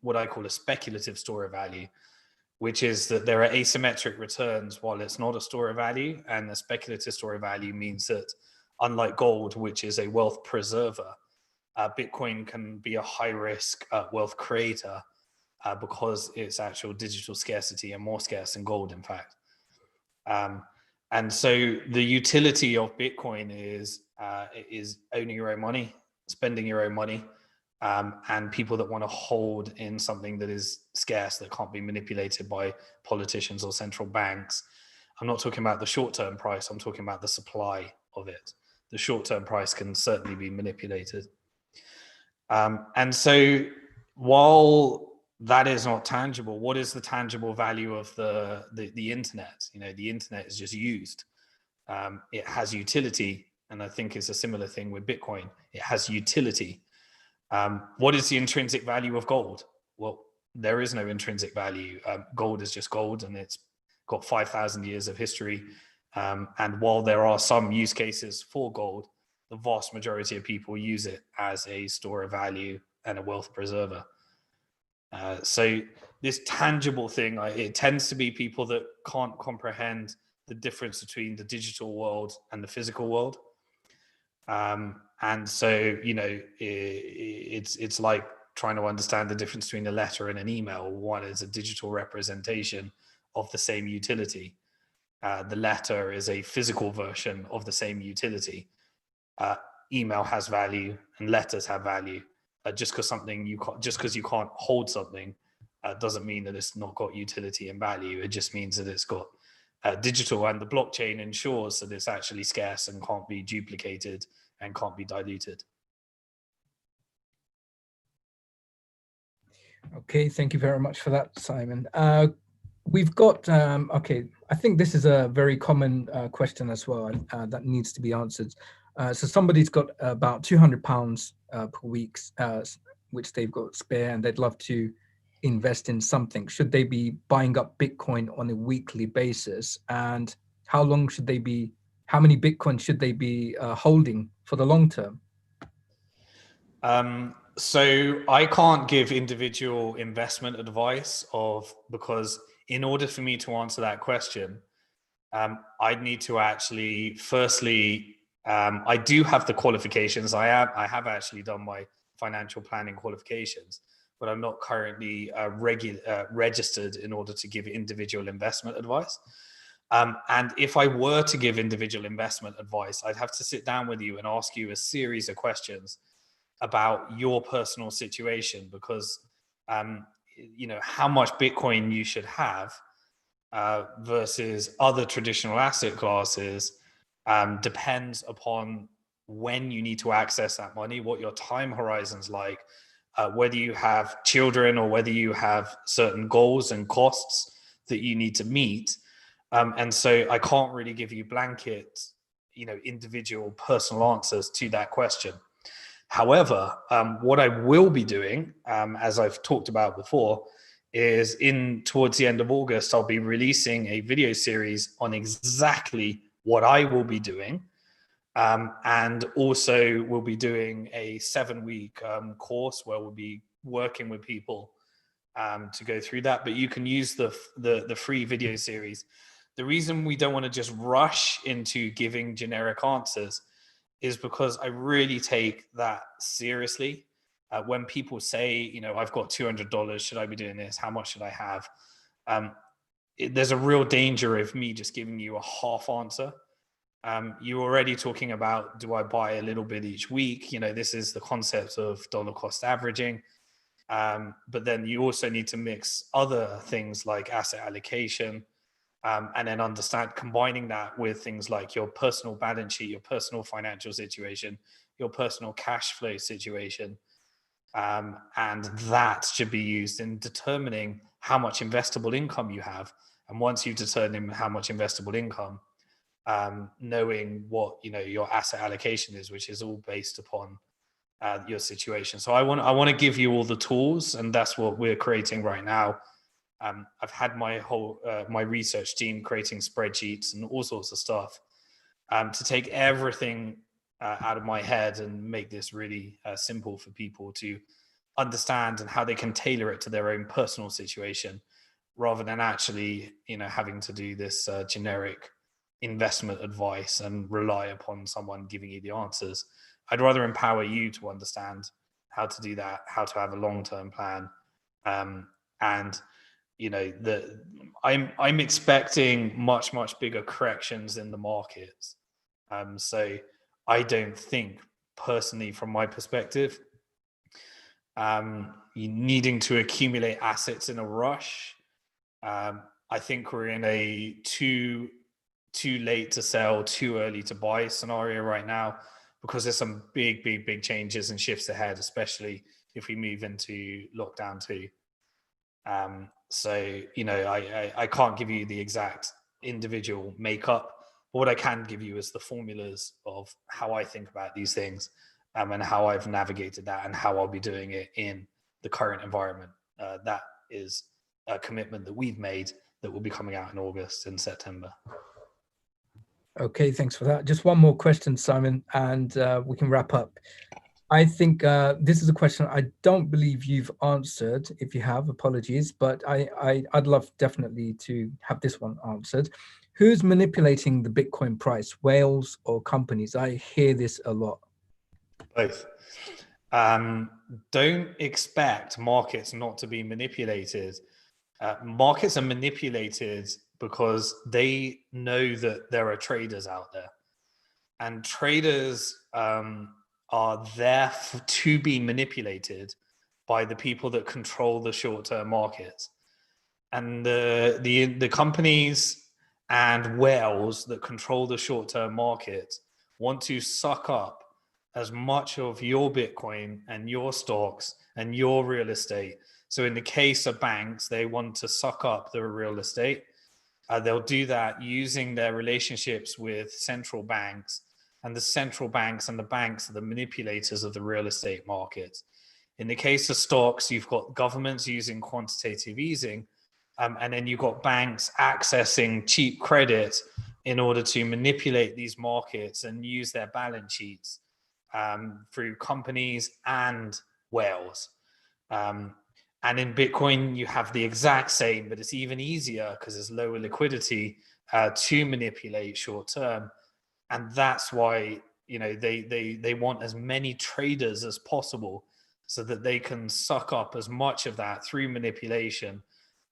what I call a speculative store of value, which is that there are asymmetric returns while it's not a store of value. And a speculative store of value means that, unlike gold, which is a wealth preserver, Bitcoin can be a high-risk wealth creator because its actual digital scarcity and more scarce than gold, in fact. And so the utility of Bitcoin is owning your own money, spending your own money, and people that want to hold in something that is scarce, that can't be manipulated by politicians or central banks. I'm not talking about the short-term price. I'm talking about the supply of it. The short-term price can certainly be manipulated. And so while that is not tangible, what is the tangible value of the internet? The internet is just used. It has utility, and I think it's a similar thing with Bitcoin. It has utility. What is the intrinsic value of gold? Well, there is no intrinsic value. Gold is just gold, and it's got 5,000 years of history. And while there are some use cases for gold, the vast majority of people use it as a store of value and a wealth preserver. So this tangible thing, it tends to be people that can't comprehend the difference between the digital world and the physical world. And so, it's like trying to understand the difference between a letter and an email. One is a digital representation of the same utility. The letter is a physical version of the same utility. Email has value and letters have value. Just because you can't hold something doesn't mean that it's not got utility and value. It just means that it's got digital, and the blockchain ensures that it's actually scarce and can't be duplicated and can't be diluted. Okay, thank you very much for that, Simon. We've got, okay, I think this is a very common question as well that needs to be answered. So somebody's got about £200 per week, which they've got spare, and they'd love to invest in something. Should they be buying up Bitcoin on a weekly basis? And how many Bitcoin should they be holding for the long term? So I can't give individual investment advice because in order for me to answer that question, I'd need to actually firstly I do have the qualifications. I have actually done my financial planning qualifications, but I'm not currently registered in order to give individual investment advice. And if I were to give individual investment advice, I'd have to sit down with you and ask you a series of questions about your personal situation, because how much Bitcoin you should have versus other traditional asset classes depends upon when you need to access that money, what your time horizon's like, whether you have children or whether you have certain goals and costs that you need to meet. And so I can't really give you blanket, individual personal answers to that question. However, what I will be doing, as I've talked about before, is towards the end of August, I'll be releasing a video series on exactly what I will be doing. And also we'll be doing a 7-week course where we'll be working with people to go through that. But you can use the free video series. The reason we don't want to just rush into giving generic answers is because I really take that seriously. When people say, I've got $200, should I be doing this? How much should I have? There's a real danger of me just giving you a half answer. You're already talking about, do I buy a little bit each week? This is the concept of dollar cost averaging. But then you also need to mix other things like asset allocation, and then combining that with things like your personal balance sheet, your personal financial situation, your personal cash flow situation. And that should be used in determining how much investable income you have. And once you've determined how much investable income, knowing what your asset allocation is, which is all based upon your situation. So I want to give you all the tools, and that's what we're creating right now. I've had my research team creating spreadsheets and all sorts of stuff to take everything out of my head and make this really simple for people to understand, and how they can tailor it to their own personal situation, rather than actually having to do this generic investment advice and rely upon someone giving you the answers. I'd rather empower you to understand how to do that, how to have a long-term plan, and I'm expecting much bigger corrections in the markets. So I don't think, personally, from my perspective, you needing to accumulate assets in a rush. I think we're in a too late to sell, too early to buy scenario right now, because there's some big changes and shifts ahead, especially if we move into lockdown 2. So I can't give you the exact individual makeup, but what I can give you is the formulas of how I think about these things, and how I've navigated that, and how I'll be doing it in the current environment. That is a commitment that we've made that will be coming out in August and September. Okay, thanks for that. Just one more question, Simon, and we can wrap up. I think this is a question I don't believe you've answered. If you have, apologies, but I'd love definitely to have this one answered. Who's manipulating the Bitcoin price, whales or companies? I hear this a lot. Both. Don't expect markets not to be manipulated. Markets are manipulated because they know that there are traders out there, and traders are there to be manipulated by the people that control the short-term markets. And the companies and whales that control the short-term markets want to suck up as much of your Bitcoin and your stocks and your real estate. So in the case of banks, they want to suck up the real estate. They'll do that using their relationships with central banks, and the central banks and the banks are the manipulators of the real estate market. In the case of stocks, you've got governments using quantitative easing, and then you've got banks accessing cheap credit in order to manipulate these markets and use their balance sheets through companies and whales. And in Bitcoin, you have the exact same, but it's even easier because there's lower liquidity to manipulate short term. And that's why they want as many traders as possible so that they can suck up as much of that through manipulation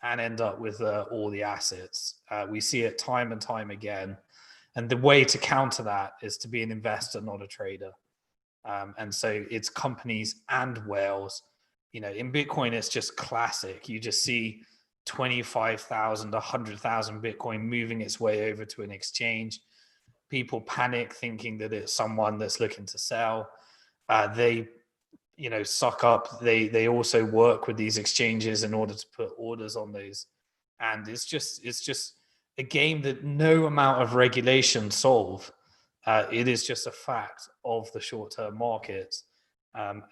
and end up with all the assets. We see it time and time again. And the way to counter that is to be an investor, not a trader. And so it's companies and whales. In Bitcoin, it's just classic. You just see 25,000, 100,000 Bitcoin moving its way over to an exchange. People panic thinking that it's someone that's looking to sell. They suck up. They also work with these exchanges in order to put orders on those. And it's just a game that no amount of regulation solve. It is just a fact of the short-term markets.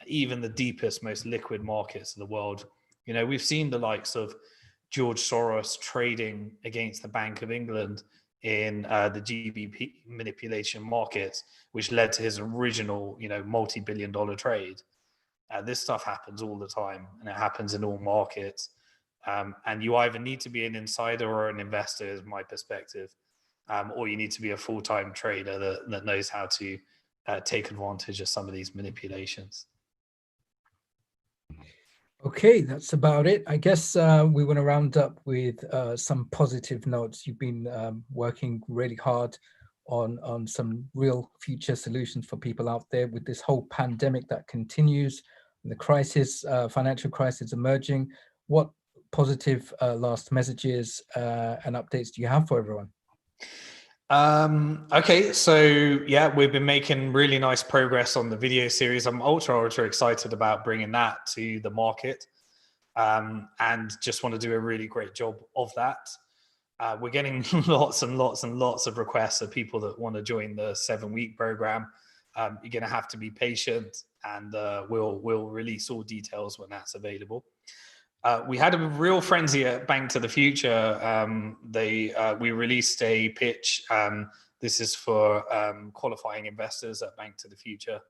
Even the deepest, most liquid markets of the world. We've seen the likes of George Soros trading against the Bank of England in the GBP manipulation markets, which led to his original, multi-billion-dollar trade. This stuff happens all the time, and it happens in all markets. And you either need to be an insider or an investor, is my perspective, or you need to be a full-time trader that knows how to take advantage of some of these manipulations. Okay, that's about it. I guess we want to round up with some positive notes. You've been working really hard on some real future solutions for people out there with this whole pandemic that continues, and the crisis, financial crisis emerging. What positive last messages and updates do you have for everyone? Okay, so yeah, we've been making really nice progress on the video series. I'm ultra excited about bringing that to the market, and just want to do a really great job of that. We're getting lots and lots and lots of requests of people that want to join the 7-week program. You're going to have to be patient, and we'll release all details when that's available. We had a real frenzy at Bank to the Future. We released a pitch. This is for qualifying investors at Bank to the Future.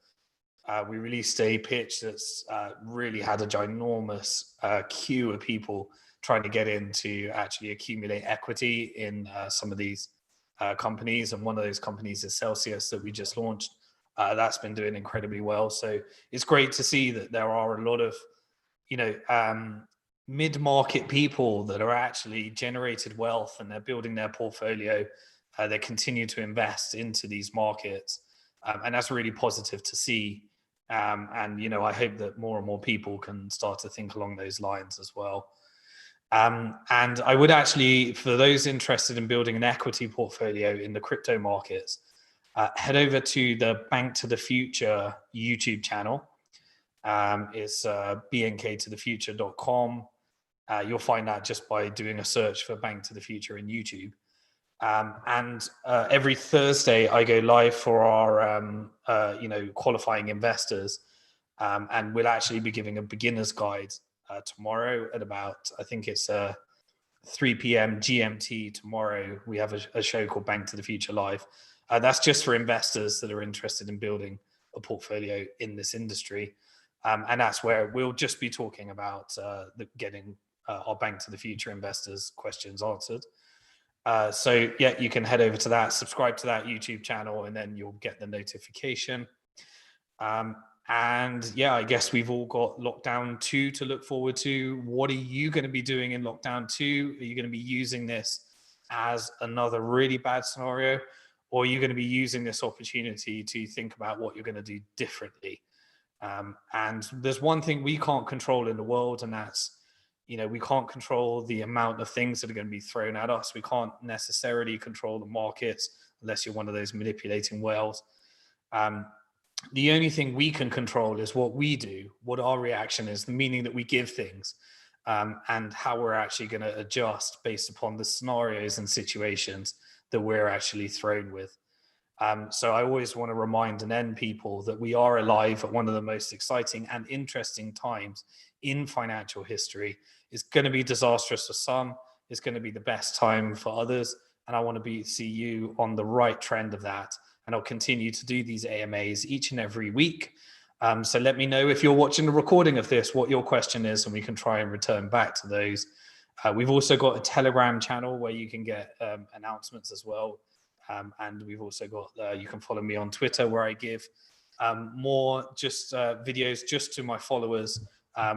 We released a pitch that's really had a ginormous queue of people trying to get in to actually accumulate equity in some of these companies. And one of those companies is Celsius that we just launched. That's been doing incredibly well. So it's great to see that there are a lot of, mid-market people that are actually generated wealth, and they're building their portfolio. They continue to invest into these markets. And that's really positive to see. And, I hope that more and more people can start to think along those lines as well. And I would actually, for those interested in building an equity portfolio in the crypto markets, head over to the Bank to the Future YouTube channel. It's bnktothefuture.com. You'll find that just by doing a search for Bank to the Future in YouTube. And every Thursday I go live for our, qualifying investors. And we'll actually be giving a beginner's guide tomorrow at about, I think it's 3 p.m. GMT tomorrow. We have a show called Bank to the Future Live. That's just for investors that are interested in building a portfolio in this industry. And that's where we'll just be talking about getting our Bank to the Future investors' questions answered. So yeah, you can head over to that, subscribe to that YouTube channel, and then you'll get the notification. And yeah, I guess we've all got lockdown 2 to look forward to. What are you going to be doing in lockdown 2? Are you going to be using this as another really bad scenario? Or are you going to be using this opportunity to think about what you're going to do differently? And there's one thing we can't control in the world, and that's, we can't control the amount of things that are going to be thrown at us. We can't necessarily control the markets unless you're one of those manipulating whales. The only thing we can control is what we do, what our reaction is, the meaning that we give things, and how we're actually going to adjust based upon the scenarios and situations that we're actually thrown with. So I always want to remind and end people that we are alive at one of the most exciting and interesting times in financial history. It's going to be disastrous for some. It's going to be the best time for others. And I want to see you on the right trend of that. And I'll continue to do these AMAs each and every week. So let me know if you're watching the recording of this, what your question is, and we can try and return back to those. We've also got a Telegram channel where you can get announcements as well. And we've also got, you can follow me on Twitter, where I give more just videos just to my followers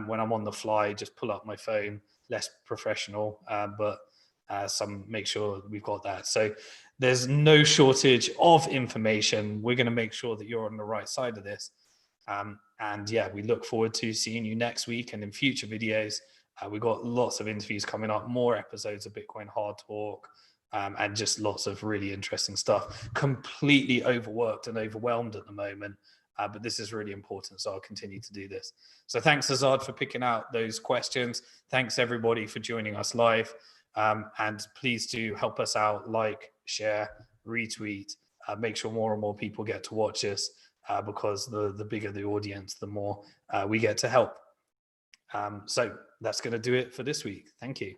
when I'm on the fly, just pull up my phone, less professional, but make sure we've got that. So there's no shortage of information. We're going to make sure that you're on the right side of this. And yeah, we look forward to seeing you next week and in future videos. We've got lots of interviews coming up, more episodes of Bitcoin Hard Talk, and just lots of really interesting stuff. Completely overworked and overwhelmed at the moment, but this is really important, so I'll continue to do this. So thanks, Azad, for picking out those questions. Thanks, everybody, for joining us live. And please do help us out, like, share, retweet, make sure more and more people get to watch us, because the bigger the audience, the more we get to help. So that's going to do it for this week. Thank you.